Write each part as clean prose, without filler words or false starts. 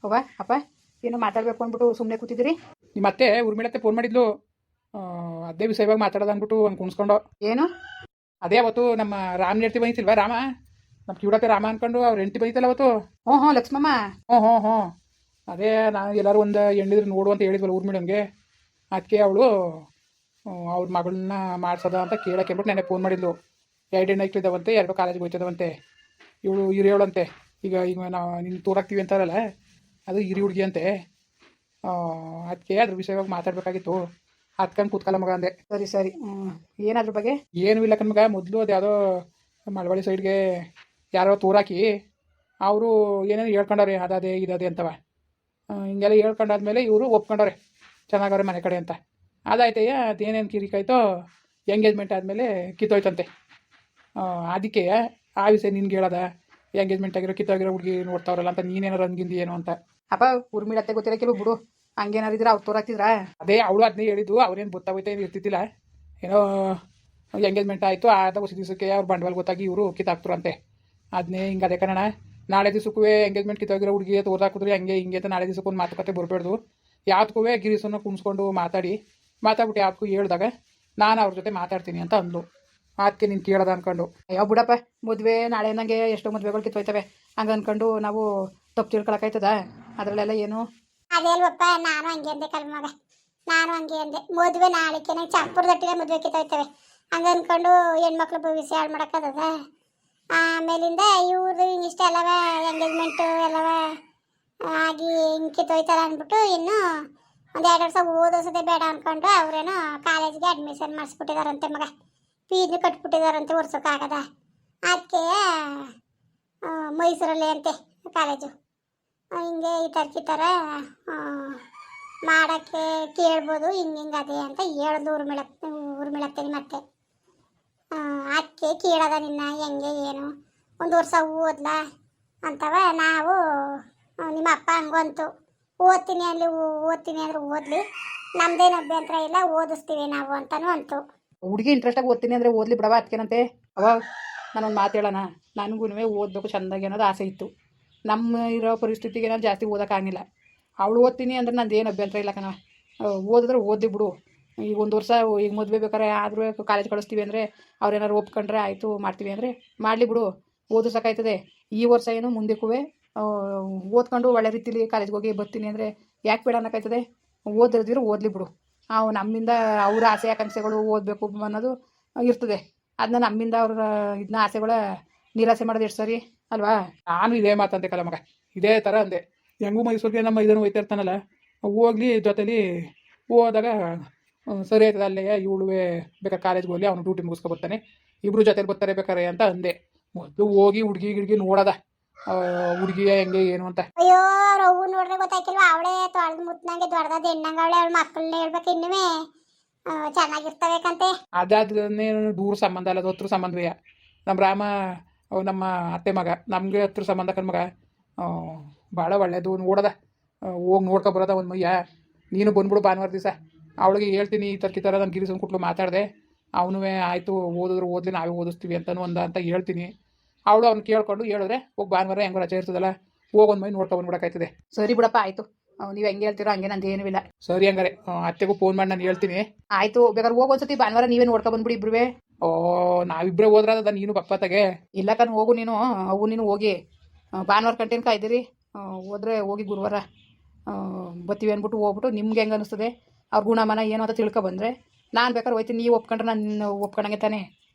ಅವ್ವ ಅಪ್ಪ ಏನೋ ಮಾತಾಡಬೇಕು ಅಂದ್ಬಿಟ್ಟು ಸುಮ್ಮನೆ ಕೂತಿದ್ದೀರಿ. ನಿಮ್ಮ ಅತ್ತೆ ಊರ್ಮಿಳತ್ತೆ ಫೋನ್ ಮಾಡಿದ್ಲು. ಆ, ಅದೇ ವಿಷಯವಾಗಿ ಮಾತಾಡೋದು ಅಂದ್ಬಿಟ್ಟು ಒಂದು ಕುಣಿಸ್ಕೊಂಡು. ಏನು? ಅದೇ ಅವತ್ತು ನಮ್ಮ ರಾಮ್ ಹೆಂಡ್ತಿ ಬಂದಿತ್ತಿಲ್ವಾ ರಾಮ, ನಮ್ಮ ಕಿವುಡತ್ತೆ ರಾಮ ಅನ್ಕೊಂಡು ಅವ್ರ ಹೆಂಡ್ತಿ ಬಂದಿತ್ತಲ್ಲ ಅವತ್ತು. ಹ್ಞೂ ಹ್ಞೂ ಲಕ್ಷ್ಮಮ್ಮ. ಹ್ಞೂ ಹ್ಞೂ ಹ್ಞೂ ಅದೇ ನಾನು ಎಲ್ಲರೂ ಒಂದು ಹೆಣ್ಣಿದ್ರು ನೋಡು ಅಂತ ಹೇಳಿದ್ವಲ್ಲ ಊರ್ಮಿಳಂಗೆ. ಅದಕ್ಕೆ ಅವಳು ಅವ್ರ ಮಗಳನ್ನ ಮಾಡ್ಸೋದ ಅಂತ ಕೇಳಕ್ಕೆ ಅಂದ್ಬಿಟ್ಟು ನೆನೆ ಫೋನ್ ಮಾಡಿದ್ಲು. 2 ಹೆಣ್ಣು ಐಕ್ಳಿದ್ದಾವಂತೆ, 2 ಕಾಲೇಜಿಗೆ ಹೋಗ್ತಿದ್ದಾವಂತೆ. ಇವಳು ಹಿರಿಯವಳಂತೆ. ಈಗ ನಾವು ನಿನ್ನ ತೋರಾಕ್ತೀವಿ ಅಂತಾರಲ್ಲ, ಅದು ಹಿರಿ ಹುಡುಗಿ ಅಂತೆ. ಅದಕ್ಕೆ ಅದ್ರ ವಿಷಯವಾಗಿ ಮಾತಾಡಬೇಕಾಗಿತ್ತು. ಹತ್ಕೊಂಡು ಕೂತ್ಕಲ್ಲ ಮಗ ಅಂದೆ. ಸರಿ ಸರಿ. ಏನಾದ್ರ ಬಗ್ಗೆ? ಏನೂ ಇಲ್ಲ ಕಣ್ಮಗ. ಮೊದಲು ಅದು ಯಾವುದೋ ಮಳವಳ್ಳಿ ಸೈಡ್ಗೆ ಯಾರೋ ತೋರಾಕಿ ಅವರು ಏನೇನು ಹೇಳ್ಕೊಂಡವ್ರೆ ಅದೇ ಇದೇ ಅಂತವ. ಹಿಂಗೆಲ್ಲ ಹೇಳ್ಕೊಂಡಾದ್ಮೇಲೆ ಇವರು ಒಪ್ಕೊಂಡವ್ರೆ ಚೆನ್ನಾಗವ್ರೆ ಮನೆ ಕಡೆ ಅಂತ. ಅದಾಯ್ತಯ್ಯ, ಅದೇನೇನು ಕಿರಿಕಾಯ್ತೋ ಎಂಗೇಜ್ಮೆಂಟ್ ಆದಮೇಲೆ ಕಿತ್ತೋಯ್ತಂತೆ. ಅದಕ್ಕೆ ಆ ವಿಷಯ ನಿನ್ಗೆ ಹೇಳೋದ, ಎಂಗೇಜ್ಮೆಂಟ್ ಆಗಿರೋ ಕಿತ್ತೋಗಿರೋ ಹುಡುಗಿ ನೋಡ್ತಾವ್ರಲ್ಲ ಅಂತ ನೀನೇನಾರು ಅಂದಿಂದಿ ಏನು ಅಂತ. ಅಪ್ಪ ಊರ್ಮಿಳತ್ತೆ ಗೊತ್ತಿಲ್ಲ ಕೆಲವು ಬಿಡು. ಹಂಗೇನಾರಿದ್ರೆ ಅವ್ರು ತೋರಾಕ್ತಿದ್ರಾ? ಅದೇ ಅವಳು ಅದನ್ನೇ ಹೇಳಿದ್ದು. ಅವ್ರೇನು ಗೊತ್ತಾಗೋಯ್ತಾ ಏನು ಇರ್ತಿದ್ದಿಲ್ಲ. ಏನೋ ಎಂಗೇಜ್ಮೆಂಟ್ ಆಯಿತು, ಆದ ಹೊಸ ದಿವಸಕ್ಕೆ ಅವ್ರು ಬಂಡವಾಳ ಗೊತ್ತಾಗಿ ಇವರು ಕಿತ್ತಾಕ್ತರು ಅಂತೆ. ಅದನ್ನೇ ಹಿಂಗೆ ಅದೇ ಕಣ. ನಾಳೆ ದಿವಸಕ್ಕೂ ಎಂಗೇಜ್ಮೆಂಟ್ ಕಿತ್ತೋಗಿರೋ ಹುಡುಗಿ ತೋರ್ದಾಕಿದ್ರೆ ಹಂಗೆ ಹಿಂಗೆ ಅಂತ ನಾಳೆ ದಿವಸಕ್ಕೆ ಒಂದು ಮಾತುಕತೆ ಬರಬೇಡ್ದು. ಯಾವ್ದಕ್ಕೂ ಗಿರೀಸನ್ನು ಕುಣಿಸ್ಕೊಂಡು ಮಾತಾಡ್ಬಿಟ್ಟು ಯಾವ್ದಕ್ಕೂ ಹೇಳ್ದಾಗ ನಾನು ಅವ್ರ ಜೊತೆ ಮಾತಾಡ್ತೀನಿ ಅಂತ ಅಂದ್ಲು. ಅದಕ್ಕೆ ನೀನು ಕೇಳೋದ ಅಂದ್ಕೊಂಡು. ಅಯ್ಯೋ ಬಿಡಪ್ಪ, ಮದುವೆ ನಾಳೆ ನಂಗೆ ಎಷ್ಟೋ ಮದುವೆಗಳು ಕಿತ್ತೋಯ್ತವೆ. ಹಂಗೆ ಅಂದ್ಕೊಂಡು ನಾವು ತಪ್ಪು ತಿಳ್ಕೊಳಕ್ಕಾಯ್ತದ? ಅದರಲ್ಲೆಲ್ಲ ಏನು? ಅದೇ ಅಲ್ವಪ್ಪ, ನಾನು ಹಂಗೆ ಅಂದೆ ಕಲ್ಮಗ. ನಾನು ಹಂಗೆ ಅಂದೆ, ಮದುವೆ ನಾಳಿಕೆ ನಂಗೆ ಚಾಪುರದಟ್ಟಿಗೆ ಮದುವೆ ಕಿತ್ತೋಯ್ತವೆ ಹಂಗೆ ಅಂದ್ಕೊಂಡು ಹೆಣ್ಮಕ್ಳು ಭವಿಷ್ಯ ಹಾಳು ಮಾಡೋಕ್ಕದ? ಆಮೇಲಿಂದ ಇವ್ರದ್ದು ಹಿಂಗಿಷ್ಟೆಲ್ಲವ ಎಂಗೇಜ್ಮೆಂಟು ಎಲ್ಲವ ಆಗಿ ಹಿಂಗೆ ಕಿತ್ತೋಯ್ತಾರೆ ಅಂದ್ಬಿಟ್ಟು ಇನ್ನು ಒಂದು 2 ವರ್ಷ ಓದಿಸೋದೇ ಬೇಡ ಅಂದ್ಕೊಂಡು ಅವರೇನೋ ಕಾಲೇಜಿಗೆ ಅಡ್ಮಿಷನ್ ಮಾಡಿಸ್ಬಿಟ್ಟಿದಾರಂತೆ ಮಗ. ಫೀಸ್ನು ಕಟ್ಬಿಟ್ಟಿದಾರಂತೆ ವರ್ಷಕ್ಕಾಗದ. ಅದಕ್ಕೆ ಮೈಸೂರಲ್ಲಿ ಅಂತೆ ಕಾಲೇಜು. ಹಿಂಗೆ ಈ ಥರ ಮಾಡೋಕ್ಕೆ ಕೇಳ್ಬೋದು, ಹಿಂಗೆ ಅದೇ ಅಂತ ಹೇಳಿದ್ಲು ಊರ್ಮಿಳತ್ತೇನೆ ಮತ್ತೆ. ಅದಕ್ಕೆ ಕೇಳದ ನಿನ್ನ ಹೆಂಗೆ ಏನು, 1 ವರ್ಷ ಓದ್ಲಾ ಅಂತವ. ನಾವು ನಿಮ್ಮ ಅಪ್ಪ ಹಂಗಂತು, ಓದ್ತೀನಿ ಅಂದರೆ ಓದಲಿ, ನಮ್ದೇನು ಅಭ್ಯಂತರ ಇಲ್ಲ, ಓದಿಸ್ತೀವಿ ನಾವು ಅಂತನೂ ಅಂತು. ಹುಡುಗಿ ಇಂಟ್ರೆಸ್ಟಾಗಿ ಓದ್ತೀನಿ ಅಂದರೆ ಓದ್ಲಿ ಬಿಡವ. ಅದಕ್ಕೇನಂತೆ? ಅವಾಗ ನಾನೊಂದು ಮಾತು ಹೇಳೋಣ, ನನಗೂ ಓದಬೇಕು ಚೆಂದಾಗಿ ಅನ್ನೋದು ಆಸೆ ಇತ್ತು. ನಮ್ಮ ಇರೋ ಪರಿಸ್ಥಿತಿಗೆ ನಾನು ಜಾಸ್ತಿ ಓದೋಕ್ಕಾಗಿಲ್ಲ. ಅವಳು ಓದ್ತೀನಿ ಅಂದ್ರೆ ನಂದೇನು ಅಭ್ಯಂತರ ಇಲ್ಲ ಕಣ. ಓದಿದ್ರೆ ಓದಿ ಬಿಡು. ಈಗ 1 ವರ್ಷ ಈಗ ಮದುವೆ ಬೇಕಾರೆ ಆದರೂ ಕಾಲೇಜ್ ಕಳಿಸ್ತೀವಿ ಅಂದರೆ ಅವ್ರೇನಾರು ಒಪ್ಕೊಂಡ್ರೆ ಆಯಿತು, ಮಾಡ್ತೀವಿ ಅಂದರೆ ಮಾಡಲಿ ಬಿಡು, ಓದಿಸೋಕ್ಕಾಯ್ತದೆ. ಈ ವರ್ಷ ಏನು ಮುಂದಕ್ಕೂ ಓದ್ಕೊಂಡು ಒಳ್ಳೆ ರೀತಿಲಿ ಕಾಲೇಜ್ಗೆ ಹೋಗಿ ಬರ್ತೀನಿ ಅಂದರೆ ಯಾಕೆ ಬೇಡ ಅನ್ನೋಕ್ಕಾಯ್ತದೆ? ಓದಿದ್ರೆ ಓದಲಿ ಬಿಡು. ನಮ್ಮಿಂದ ಅವ್ರ ಆಸೆ ಆಕಾಂಕ್ಷೆಗಳು ಓದಬೇಕು ಅನ್ನೋದು ಇರ್ತದೆ. ಅದನ್ನ ನಮ್ಮಿಂದ ಅವ್ರ ಇದನ್ನ ಆಸೆಗಳ ನಿರಾಸೆ ಮಾಡೋದು ಎಷ್ಟು ಸರಿ ಅಲ್ವಾ? ನಾನು ಇದೇ ಮಾತಂತೆ ಕಲ ಮಗ, ಇದೇ ಥರ ಅಂದೆ. ಹೆಂಗೂ ಮೈಸೂರಿಗೆ ನಮ್ಮ ಇದನ್ನು ಹೋಯ್ತಾ ಇರ್ತಾನಲ್ಲ, ಹೋಗ್ಲಿ ಜೊತೆಲಿ ಹೋದಾಗ ಸರಿ ಆಯ್ತದೆ. ಅಲ್ಲೇ ಇವಳುವೆ ಬೇಕಾದ್ರೆ ಕಾಲೇಜ್ಗೆ ಹೋಗಲಿ, ಅವನು ಡ್ಯೂಟಿ ಮುಗಿಸ್ಕೊ ಬರ್ತಾನೆ, ಇಬ್ಬರು ಜೊತೆಲಿ ಬರ್ತಾರೆ ಬೇಕಾರೆ ಅಂತ ಅಂದೆ. ಮೊದಲು ಹೋಗಿ ಹುಡುಗಿ ನೋಡೋದ, ಹುಡುಗಿಯ ಹೆಂಗೆ ಏನು ಅಂತ. ಅಯ್ಯೋ ರವ್ವು ನೋಡ್ರೆ ಗೊತ್ತಾಯ್ಕಿಲ್ವಾ? ಅವಳೇ ತೊಳೆದು ಮುತ್ನಂಗೆ ದೊಡ್ಡದ ಹೆಣ್ಣಂಗೆ ಅವಳೆ. ಅವಳ ಮಕ್ಕಳನ್ನ ಹೇಳ್ಬೇಕು ಇನ್ನುವೇ ಚೆನ್ನಾಗಿರ್ತಬೇಕಂತೆ. ಅದಾದ್ರೇ ದೂರ ಸಂಬಂಧ ಅಲ್ಲ, ಅದು ಹತ್ರ ಸಂಬಂಧವೇ. ನಮ್ಮ ರಾಮ ನಮ್ಮ ಅತ್ತೆ ಮಗ, ನಮಗೆ ಹತ್ರ ಸಂಬಂಧ ಕಣ್ ಮಗ. ಭಾಳ ಒಳ್ಳೇದು ನೋಡೋದ, ಹೋಗಿ ನೋಡ್ಕೊ ಬರೋದ ಒಂದು ಮಯ್ಯ. ನೀನು ಬಂದ್ಬಿಡು ಭಾನುವಾರ ದಿವಸ. ಅವಳಿಗೆ ಹೇಳ್ತೀನಿ ಈ ಥರ ನಾನು ಗಿರೀಸನ್ ಕುಟ್ಲು ಮಾತಾಡಿದೆ. ಅವನು ಆಯಿತು ಓದಿದ್ರು ಓದಲಿ, ನಾವೇ ಓದಿಸ್ತೀವಿ ಅಂತನೂ ಅಂತ ಹೇಳ್ತೀನಿ. ಅವಳು ಅವ್ನು ಕೇಳ್ಕೊಂಡು ಹೇಳಿದ್ರೆ ಹೋಗಿ ಭಾನುವಾರ ಹೆಂಗೋ ರಜೆ ಇರ್ತದಲ್ಲ, ಹೋಗೊಂದು ಮೈ ನೋಡ್ಕೊಬಂದ್ಬಿಡೋಕ್ಕಾಯ್ತದೆ. ಸರಿ ಬಿಡಪ್ಪ, ಆಯಿತು. ನೀವು ಹೆಂಗೆ ಹೇಳ್ತೀರೋ ಹಂಗೆ ನಂದು ಏನೂ ಇಲ್ಲ. ಸರಿ ಹಂಗಾರೆ ಅತ್ತೆಗೂ ಫೋನ್ ಮಾಡಿ ನಾನು ಹೇಳ್ತೀನಿ. ಆಯಿತು, ಬೇಕಾದ್ರೆ ಹೋಗೋನ್ಸತಿ ಭಾನುವಾರ ನೀವೇ ನೋಡ್ಕೊಬಂದ್ಬಿಡಿ ಇಬ್ರುವೆ. ನಾವಿಬ್ಬರೇ ಹೋದ್ರದ ನೀನು ಪಕ್ಕತ್ತಾಗೆ. ಇಲ್ಲ ಕಣ್, ಹೋಗು ನೀನು. ನೀನು ಹೋಗಿ ಭಾನುವಾರ ಕಂಟೇನು ಕಾಯ್ದಿರಿ. ಹೋದ್ರೆ ಹೋಗಿ ಗುರುವಾರ ಬರ್ತೀವಿ ಅಂದ್ಬಿಟ್ಟು ಹೋಗ್ಬಿಟ್ಟು ನಿಮ್ಗೆ ಹೆಂಗೆ ಅನ್ನಿಸ್ತದೆ ಅವ್ರ ಗುಣಮನ ಏನು ಅಂತ ತಿಳ್ಕೊಬಂದ್ರೆ ನಾನು ಬೇಕಾದ್ರೆ ಹೋಯ್ತೀನಿ. ನೀವು ಒಪ್ಕೊಂಡ್ರೆ ನಾನು ಒಪ್ಕೊಂಡಂಗೆ ತಾನೆ,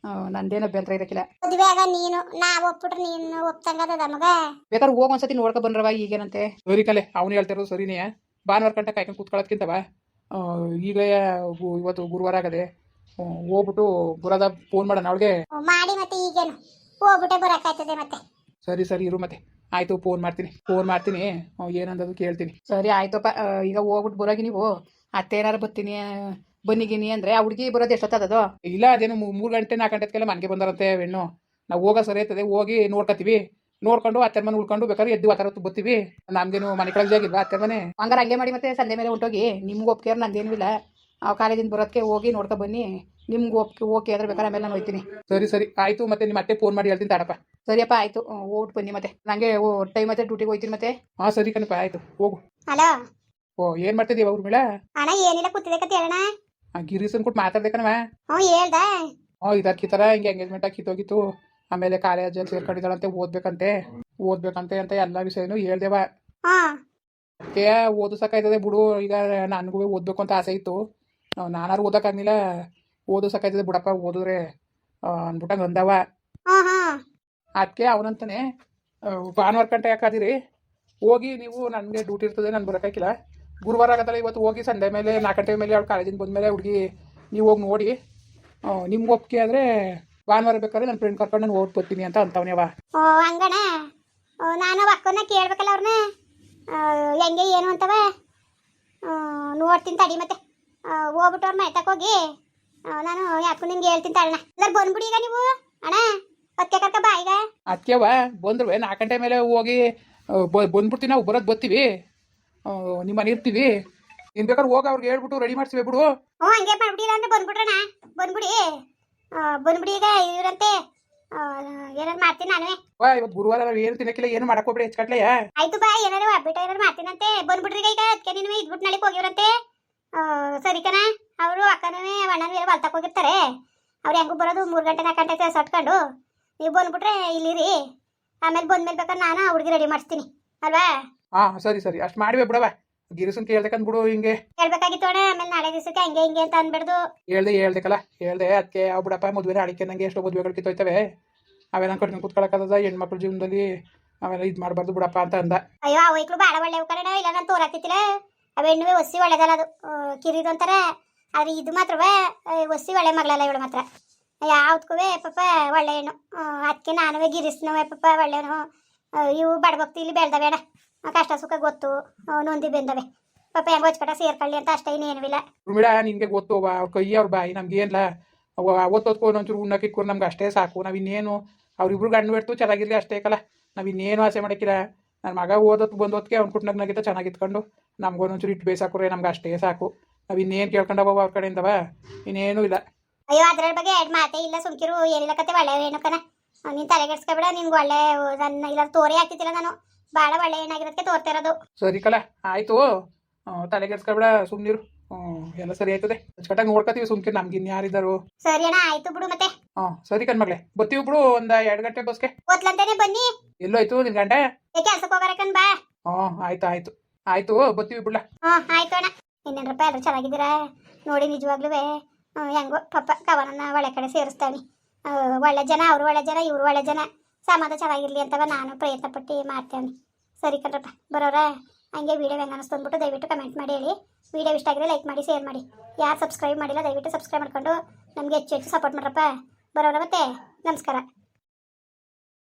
ನಂದೇನು ಅಭ್ಯಂತರ ಇರೋಕ್ಕಿಲ್ಲ. ಮದುವೆಯಾಗ ನೀನು ನಾವು ಒಪ್ಪಿಟ್ರೆ ನೀನು ಒಪ್ತಂಗದ ಮಗ. ಬೇಕಾದ್ರೆ ಹೋಗೊಂದ್ಸತಿ ನೋಡ್ಕೊಬಂದ್ರವ, ಈಗೇನಂತೆ? ಸರಿ ಕಲೆ, ಅವನು ಹೇಳ್ತಿರೋದು ಸರಿನೇ. ಭಾನುವಾರ ಗಂಟೆ ಕಾಯ್ಕೊಂಡು ಕೂತ್ಕೊಳ್ಳೋದ್ಕಿಂತವ ಈಗ ಇವತ್ತು ಗುರುವಾರ ಆಗದೆ, ಹೋಗ್ಬಿಟ್ಟು ಬರೋದ ಫೋನ್ ಮಾಡೋಣ ಅವಳಿಗೆ ಮಾಡಿ. ಮತ್ತೆ ಈಗೇನು ಹೋಗ್ಬಿಟ್ಟೆ ಬರೋಕ್ಕಾಯ್ತದೆ ಮತ್ತೆ. ಸರಿ ಇರು ಮತ್ತೆ. ಆಯಿತು, ಫೋನ್ ಮಾಡ್ತೀನಿ ಏನಂದದು ಕೇಳ್ತೀನಿ. ಸರಿ ಆಯ್ತಪ್ಪ. ಈಗ ಹೋಗ್ಬಿಟ್ಟು ಬರೋಗಿ ನೀವು ಅತ್ತೆ ಏನಾರು ಬರ್ತೀನಿ ಬನ್ನಿಗಿನಿ ಅಂದರೆ ಆ ಹುಡುಗಿ ಬರೋದು ಎಷ್ಟೊತ್ತದದು? ಇಲ್ಲ, ಅದೇನು 3 ಗಂಟೆ 4 ಗಂಟೆಗೆಲ್ಲ ಮನೆಗೆ ಬಂದಾರಂತೆ ಹೆಣ್ಣು. ನಾವು ಹೋಗೋ ಸರಿ ಆಯ್ತದೆ, ಹೋಗಿ ನೋಡ್ಕೊತೀವಿ. ನೋಡ್ಕೊಂಡು ಅತ್ತೆ ಮನೆ ಉಳ್ಕೊಂಡು ಬೇಕಾದ್ರೆ ಎದ್ದು ಆ ಬರ್ತೀವಿ. ನಮ್ಗೇನು ಮನೆ ಕಳಜಾಗಿಲ್ವಾ ಅತ್ತೆ ಮನೆ? ಹಂಗಾರೆ ಹಂಗೆ ಮಾಡಿ ಮತ್ತೆ ಸಂಜೆ ಮೇಲೆ ಹೊಂಟೋಗಿ. ನಿಮ್ಗೆ ಒಪ್ಪಿಗೆ ನಂದೇನೂ ಇಲ್ಲ. ಕಾಲೇಜಿಂದ ಬರೋದಕ್ಕೆ ಹೋಗಿ ನೋಡ್ಕೊ ಬನ್ನಿ. ನಿಮ್ಗೆ ಓಕೆ ಅಂದ್ರೆ ಬೇಕಾದ್ರೆ ಆಮೇಲೆ ನಾನು ಹೋಗ್ತೀನಿ. ಸರಿ ಸರಿ ಆಯಿತು. ಮತ್ತೆ ನಿಮ್ಮ ಅತ್ತೆ ಫೋನ್ ಮಾಡಿ ಹೇಳ್ತೀನಿ ತಾಡಪ್ಪ. ಸರಿಯಪ್ಪ ಆಯಿತು, ಹೋಗ್ಬಿಟ್ಟು ಬನ್ನಿ. ಮತ್ತೆ ನನಗೆ ಟೈಮ್ ಮತ್ತೆ ಡ್ಯೂಟಿಗೆ ಹೋಗ್ತೀನಿ ಮತ್ತೆ. ಹಾಂ ಸರಿ ಕಣಪ್ಪ ಆಯಿತು ಹೋಗು. ಹಲೋ ಓ ಏನು ಮಾಡ್ತಿದ್ದೀವಿ ಅವ್ರ ಮೇಳ? ಅಣ್ಣ ಏನಿಲ್ಲ ಕೂತಿದೆ ಕತೆ ಹೇಳೋಣ. ಗಿರೀಸನ್ ಕೊಟ್ಟು ಮಾತಾಡ್ದೆ ಕಣವ. ಹ್ಞೂ ಹೇಳ್ದ. ಇದಕ್ಕೆ ಈ ಥರ ಹಿಂಗೆ ಎಂಗೇಜ್ಮೆಂಟ್ ಕಿತ್ತೋಗಿತ್ತು. ಆಮೇಲೆ ಕಾಲೇಜಲ್ಲಿ ಸೇರ್ಕೊಂಡಿದ್ದಾಳಂತೆ, ಓದ್ಬೇಕಂತೆ ಅಂತ ಎಲ್ಲ ವಿಷಯನೂ ಹೇಳ್ದೇವ. ಹಾಂ ಅದಕ್ಕೆ ಓದು ಸಾಕಾಯ್ತದೆ ಬಿಡು. ಈಗ ನನಗೂ ಓದಬೇಕು ಅಂತ ಆಸೆ ಇತ್ತು. ನಾನಾರು ಓದೋಕ್ಕಾಗಲಿಲ್ಲ. ಓದು ಸಾಕಾಯ್ತದೆ ಬಿಡಪ್ಪ, ಓದಿದ್ರೆ ಅಂದ್ಬಿಟ್ಟಂಗೆ ಅಂದವ. ಹಾಂ ಹಾಂ ಅದಕ್ಕೆ ಅವನಂತಾನೆ ಭಾನುವಾರ ಗಂಟೆ ಯಾಕಾದಿರಿ ಹೋಗಿ ನೀವು, ನನಗೆ ಡ್ಯೂಟಿ ಇರ್ತದೆ, ನಾನು ಬರೋಕ್ಕಾಗಿಲ್ಲ. ಗುರುವಾರ ಆಗತ್ತಲ್ಲ ಇವತ್ತು ಹೋಗಿ ಸಂಡೆ ಮೇಲೆ 4 ಗಂಟೆ ಮೇಲೆ ಅವಳು ಕಾಲೇಜಿಂದ ಬಂದಮೇಲೆ ಹುಡುಗಿ ನೀವು ಹೋಗಿ ನೋಡಿ, ನಿಮ್ಗೆ ಒಪ್ಪಿಗೆ ಆದರೆ ಭಾನುವಾರ ಬೇಕಾದ್ರೆ ನನ್ನ ಫ್ರೆಂಡ್ ಕರ್ಕೊಂಡು ನಾನು ಓದ್ ಬರ್ತೀನಿ ಅಂತ ಅಂತವನೇವ. ಓ ಹಂಗಣ. ನಾನು ಅಕ್ಕನ ಕೇಳ್ಬೇಕಲ್ಲ ಅವ್ರನ್ನ ಹೆಂಗೆ ಏನು ಅಂತವ. ನೋಡ್ತೀನಿ ತಡಿ ಮತ್ತೆ ಹೋಗ್ಬಿಟ್ಟು ಅವ್ರ ಮನೆ ಹೋಗಿ ನಾನು ಯಾಕೂ ನಿಮ್ಗೆ ಹೇಳ್ತೀನಿ ತಡಣ. ಎಲ್ಲರೂ ಬಂದ್ಬಿಡಿ ಈಗ ನೀವು ಅಣ್ಣ, ಅದಕ್ಕೆ ಕರ್ಕ ಬಾ ಈಗ. ಅದಕ್ಕೆವ ಬಂದ್ರು 4 ಗಂಟೆ ಮೇಲೆ ಹೋಗಿ ಬಂದ್ಬಿಡ್ತೀವಿ, ನಾವು ಬರೋದು ಬರ್ತೀವಿ, ನಿಮ್ಮ ಮನೆ ಇರ್ತೀವಿ. ಇನ್ನು ಬೇಕಾದ್ರೆ ಹೋಗಿ ಅವ್ರಿಗೆ ಹೇಳ್ಬಿಟ್ಟು ರೆಡಿ ಮಾಡ್ತೀವಿ ಬಿಡು. ಹ್ಞೂ ಹಂಗೆ ಮಾಡ್ಬಿಟ್ಟಿಲ್ಲ ಅಂದ್ರೆ ಬಂದ್ಬಿಡ್ರಣ. ಬಂದ್ಬಿಡಿ ಈಗ ಇವ್ರಂತೆ ಏನಾರು ಮಾಡ್ತೀನಿ ನಾನೇ. ಇವತ್ತು ಗುರುವಾರ ನಾವು ಏನು ತಿನ್ನಕ್ಕಿಲ್ಲ, ಏನು ಮಾಡಕ್ ಹೋಗ್ಬಿಡಿ ಹೆಚ್ಚು. ಆಯ್ತು ಬಾ, ಏನಾರು ಹಬ್ಬಿಟ್ಟು ಏನಾರು ಮಾಡ್ತೀನಂತೆ. ಬಂದ್ಬಿಡ್ರಿ ಈಗ. ಅದಕ್ಕೆ ನೀನು ಇದ್ಬಿಟ್ಟು ನಾಳೆ ಹೋಗಿವ್ರಂತೆ. ಸರಿ ಕಣ. ಅವರು ಅಕ್ಕನೇ ಅಣ್ಣನೂ ಬೇರೆ ಹೊಲ್ತಕ್ಕೆ ಹೋಗಿರ್ತಾರೆ. ಅವ್ರು ಹೆಂಗೂ ಬರೋದು 3 ಗಂಟೆ 4 ಗಂಟೆ ಸಟ್ಕೊಂಡು ನೀವು ಬಂದ್ಬಿಟ್ರೆ ಇಲ್ಲಿರಿ. ಆಮೇಲೆ ಬಂದ್ಮೇಲೆ ಬೇಕಾದ್ರೆ ನಾನು ಹುಡುಗಿ ರೆಡಿ ಮಾಡಿಸ್ತೀನಿ ಅಲ್ವಾ? ಹಾಂ ಸರಿ ಸರಿ ಅಷ್ಟು ಮಾಡಿವೆ ಬಿಡವ. ಗಿರಿಸನ್ ಕೇಳ್ಬೇಕಂದ್ಬಿಡು ಹಿಂಗೆ ಹೇಳ್ಬೇಕಾಗಿತ್ತು ಅಣ್ಣ. ಆಮೇಲೆ ನಾಳೆ ದಿವಸಕ್ಕೆ ಹಂಗೆ ಹಿಂಗೆ ಅಂತ ಅನ್ಬಿಡ್ದು. ಹೇಳ್ದೆಕಲ್ಲ ಅದಕ್ಕೆ ಅವು ಬಿಡಪ್ಪ. ಮದುವೆ ನಾಳಿಕೆ ನಂಗೆ ಎಷ್ಟೋ ಮದುವೆಗಳು ಕಿತ್ತೋಯ್ತವೆ. ಅವೆಲ್ಲ ಕಟ್ಕೊಂಡು ಕೂತ್ಕೊಳ್ಳೋಕ್ಕದ ಹೆಣ್ಮಕ್ಳ ಜೀವನದಲ್ಲಿ ಅವೆಲ್ಲ ಇದು ಮಾಡಬಾರ್ದು ಬಿಡಪ್ಪ ಅಂತ ಅಂದ. ಅಯ್ಯೋ ಆ ವೈಕ್ಳು ಭಾಳ ಒಳ್ಳೆವು ಕಣ. ಇಲ್ಲ ನಾನು ತೋರಾಕ್ತಿತ್ತಿಲ್ಲ. ಅವು ಹೆಣ್ಣುವೆ ಒಸಿ ಒಳ್ಳೇದಲ್ಲ, ಅದು ಕಿರಿದು ಅಂತಾರೆ. ಆದರೆ ಇದು ಮಾತ್ರವೇ ಒಸಿ ಒಳ್ಳೆ ಮಗಳಲ್ಲ ಇವಳು ಮಾತ್ರ. ಯಾವ್ದಕ್ಕೂ ಪಾಪ ಒಳ್ಳೆ ಹೆಣ್ಣು. ಅದಕ್ಕೆ ನಾನುವೇ ಗಿರಿಸ್ನವೇ ಪಾಪ ಒಳ್ಳೆಯವನು. ಇವು ಬಡಭಕ್ತಿ ಇಲ್ಲಿ ಬೆಳ್ದವೇಣ. ಕಷ್ಟ ಸುಖ ಗೊತ್ತು, ನೊಂದಿ ಬೆಂದವೆ ಪಾಪ. ಹೆಂಗೆ ಹೊಚ್ಕಟ ಸೇರ್ಕೊಳ್ಳಿ ಅಂತ ಅಷ್ಟೇ, ಇನ್ನೇನು ಇಲ್ಲ. ಮೇಡ ನಿನಗೆ ಗೊತ್ತು ಅವ್ರ ಕೈ ಅವ್ರ ಬಾಯಿ ನಮ್ಗೆ ಏನಿಲ್ಲ. ಅವತ್ತೊತ್ಕೊ ಒಂಚೂರು ಉಣ್ಣಕ್ಕಿಕ್ಕೋರು ನಮ್ಗೆ ಅಷ್ಟೇ ಸಾಕು. ನಾವು ಇನ್ನೇನು ಅವ್ರಿಬ್ರು ಗಂಡು ಬಿಡ್ತು ಚೆನ್ನಾಗಿರ್ಲಿ ಅಷ್ಟೇ ಕಲ್ಲ. ನಾವು ಇನ್ನೇನು ಆಸೆ ಮಾಡೋಕ್ಕಿಲ್ಲ. ನನ್ನ ಮಗ ಓದೋದು ಬಂದೋದಕ್ಕೆ ಅವ್ನು ಕುಟ್ನಾಗಿದ್ದ ಚೆನ್ನಾಗಿತ್ಕೊಂಡು ನಮ್ಗೊಂದೊಂಚೂರು ಇಟ್ಟು ಬೇಸಾಕ್ರೆ ನಮ್ಗೆ ಅಷ್ಟೇ ಸಾಕು. ನಾವು ಇನ್ನೇನು ಕೇಳ್ಕೊಂಡವ ಅವ್ರ ಕಡೆಯಿಂದವ, ಇನ್ನೇನು ಇಲ್ಲ. ಅಯ್ಯೋ ಅದ್ರ ಬಗ್ಗೆ 2 ಮಾತೇ ಇಲ್ಲ, ಸುಮ್ಕಿರು. ಏನಿಲ್ಲ ಕತೆ ಒಳ್ಳೆ ಹೆಣ್ಣು ಕಣ. ನೀನು ತಲೆಗೆಡ್ಸ್ಕೊಬೇಡ. ನಿನ್ಗೆ ಒಳ್ಳೆ ನನ್ನ ಇಲ್ಲ ತೋರೇ ಆಗ್ತಿದ್ದಿಲ್ಲ. ನಾನು ಭಾಳ ಒಳ್ಳೆ ಹೆಣ್ಣಾಗಿರೋದಕ್ಕೆ ತೋರ್ತಾ ಇರೋದು. ಸರಿ ಕಲ ಆಯಿತು, ತಲೆಗೆಡ್ಸ್ಕೊಬೇಡ, ಸುಮ್ಮನಿರು. ಎಲ್ಲ ಸರಿ ಆಯ್ತದೆ. ಅಚ್ಚುಕಟ್ಟಾಗಿ ನೋಡ್ಕೊತೀವಿ, ಸುಮ್ಕಿರು. ನಮ್ಗೆ ಇನ್ಯಾರಿದ್ದಾರು. ಸರಿ ಅಣ್ಣ ಆಯ್ತು ಬಿಡು ಮತ್ತೆ. ಸರಿ ಕಣ್ಮಗ್ಳೆ ಬರ್ತೀವಿ ಬಿಡು. ಒಂದು 2 ಗಂಟೆ ಬಸ್ಗೆ ಓದ್ಲಂತಾನೆ ಬನ್ನಿ. ಎಲ್ಲೋಯ್ತು ನಿನ್ ಗಂಟೆ? ಕೆಲ್ಸಕ್ಕೆ ಹೋಗಾರಕನ್ ಬಾ. ಆಯ್ತು ಬರ್ತೀವಿ ಬಿಡ್ಲ. ಆಯ್ತು ಅಣ್ಣ. ಇನ್ನೇನ್ರಪ್ಪ ಆದ್ರೂ ಚೆನ್ನಾಗಿದ್ದೀರಾ ನೋಡಿ. ನಿಜವಾಗ್ಲೂ ಹೆಂಗೋ ಪಾಪ ಕವನನ್ನ ಒಳ್ಳೆ ಕಡೆ ಸೇರಿಸ್ತಾವೆ. ಒಳ್ಳೆ ಜನ, ಅವರು ಒಳ್ಳೆ ಜನ, ಇವರು ಒಳ್ಳೆ ಜನ. ಸಮಾಜ ಚೆನ್ನಾಗಿರ್ಲಿ ಅಂತವ ನಾನು ಪ್ರಯತ್ನ ಪಟ್ಟು ಮಾಡ್ತೇವೆ. ಸರಿ ಕಣ್ರಪ್ಪ ಬರೋರ. ಹಂಗೆ ವೀಡಿಯೋ ಹೆಂಗೆ ಅನಿಸ್ತು ಅಂದ್ಬಿಟ್ಟು ದಯವಿಟ್ಟು ಕಮೆಂಟ್ ಮಾಡಿ ಹೇಳಿ. ವೀಡಿಯೋ ಇಷ್ಟ ಆಗಿದ್ರೆ ಲೈಕ್ ಮಾಡಿ, ಶೇರ್ ಮಾಡಿ. ಯಾರು ಸಬ್ಸ್ಕ್ರೈಬ್ ಮಾಡಿಲ್ಲ ದಯವಿಟ್ಟು ಸಬ್ಸ್ಕ್ರೈಬ್ ಮಾಡ್ಕೊಂಡು ನಮಗೆ ಹೆಚ್ಚು ಸಪೋರ್ಟ್ ಮಾಡ್ರಪ್ಪ. ಬರೋರ ಮತ್ತೆ ನಮಸ್ಕಾರ.